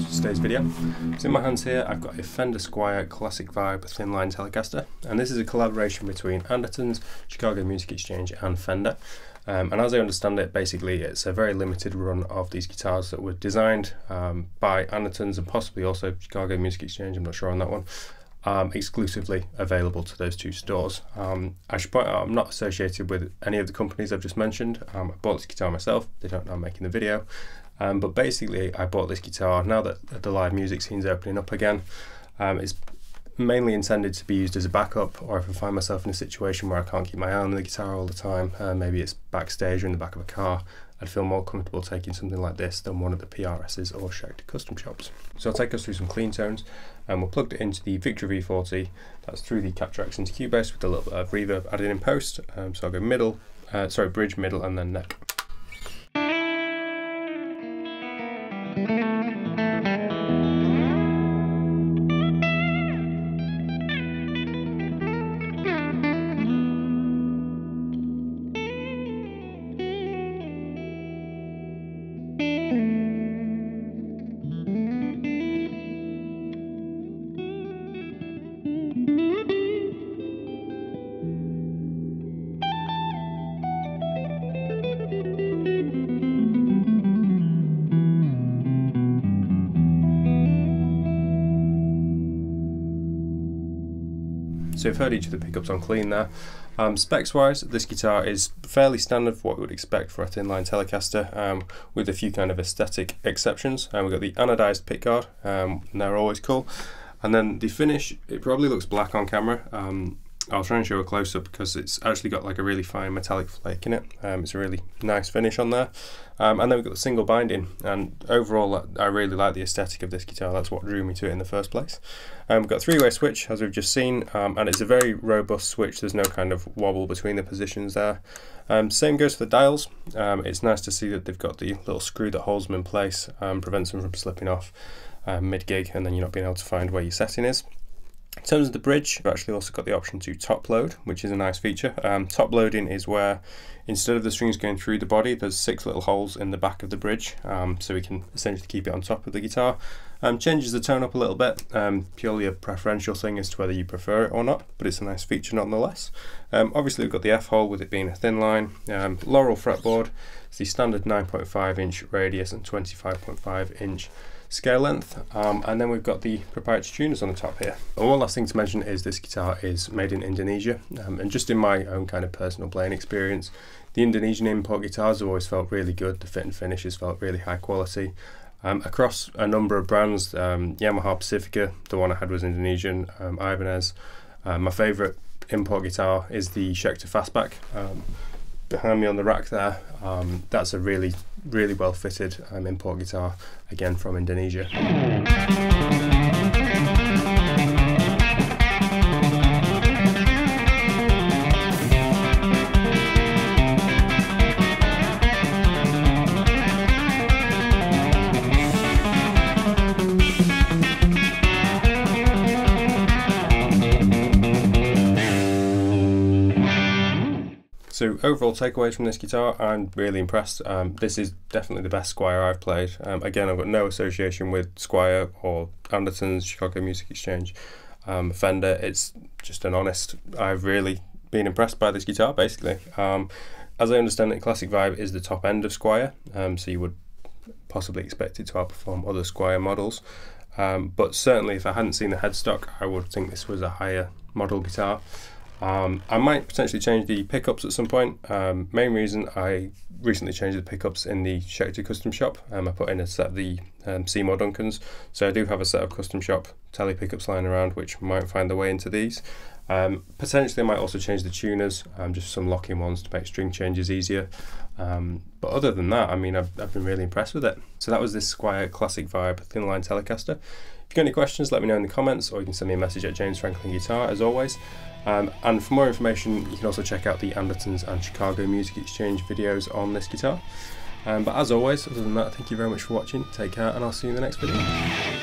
welcome to today's video. So in my hands here I've got a Fender Squier Classic Vibe Thinline Telecaster, and this is a collaboration between Andertons, Chicago Music Exchange and Fender. And as I understand it, basically it's a very limited run of these guitars that were designed by Andertons and possibly also Chicago Music Exchange, I'm not sure on that one, exclusively available to those two stores. I should point out I'm not associated with any of the companies I've just mentioned. I bought this guitar myself, they don't know I'm making the video. But basically I bought this guitar now that the live music scene's opening up again. It's mainly intended to be used as a backup, or if I find myself in a situation where I can't keep my eye on the guitar all the time, maybe it's backstage or in the back of a car, I'd feel more comfortable taking something like this than one of the PRSs or Xotic custom shops. So I'll take us through some clean tones, and we'll plug it into the Victor V40. That's through the Capture X into Cubase with a little bit of reverb added in post. So I'll go bridge, middle, and then neck. So you've heard each of the pickups on clean there. Specs wise, this guitar is fairly standard for what we would expect for a Thinline Telecaster, with a few kind of aesthetic exceptions. We've got the anodized pickguard, and they're always cool. And then the finish, it probably looks black on camera. I'll try and show a close-up because it's actually got like a really fine metallic flake in it. It's a really nice finish on there. And then we've got the single binding, and overall I really like the aesthetic of this guitar. That's what drew me to it in the first place. We've got a three-way switch, as we've just seen, and it's a very robust switch. There's no kind of wobble between the positions there. Same goes for the dials. It's nice to see that they've got the little screw that holds them in place, prevents them from slipping off mid-gig, and then you're not being able to find where your setting is. In terms of the bridge, we've actually also got the option to top load, which is a nice feature. Top loading is where instead of the strings going through the body, there's 6 little holes in the back of the bridge, so we can essentially keep it on top of the guitar. Changes the tone up a little bit, purely a preferential thing as to whether you prefer it or not, but it's a nice feature nonetheless. Obviously we've got the F-hole with it being a thin line, Laurel fretboard, it's the standard 9.5 inch radius and 25.5 inch scale length, and then we've got the proprietary tuners on the top here. And one last thing to mention is this guitar is made in Indonesia, and just in my own kind of personal playing experience, the Indonesian import guitars have always felt really good. The fit and finish has felt really high quality. Across a number of brands, Yamaha Pacifica, the one I had was Indonesian, Ibanez. My favourite import guitar is the Schecter Fastback. Behind me on the rack there, that's a really well fitted import guitar, again from Indonesia. So overall takeaways from this guitar, I'm really impressed. This is definitely the best Squier I've played. Again, I've got no association with Squier or Andertons, Chicago Music Exchange, Fender. It's just an honest, I've really been impressed by this guitar basically. As I understand it, Classic Vibe is the top end of Squier, so you would possibly expect it to outperform other Squier models. But certainly if I hadn't seen the headstock, I would think this was a higher model guitar. I might potentially change the pickups at some point. Main reason, I recently changed the pickups in the Xotic custom shop. I put in a set of the Seymour Duncans, so I do have a set of custom shop tele pickups lying around which might find their way into these. Potentially I might also change the tuners, just some locking ones to make string changes easier. But other than that, I mean, I've been really impressed with it. So that was this Squier Classic Vibe Thinline Telecaster. If you've got any questions, let me know in the comments, or you can send me a message at James Franklin Guitar as always. And for more information, you can also check out the Andertons and Chicago Music Exchange videos on this guitar. But as always, other than that, thank you very much for watching, take care, and I'll see you in the next video.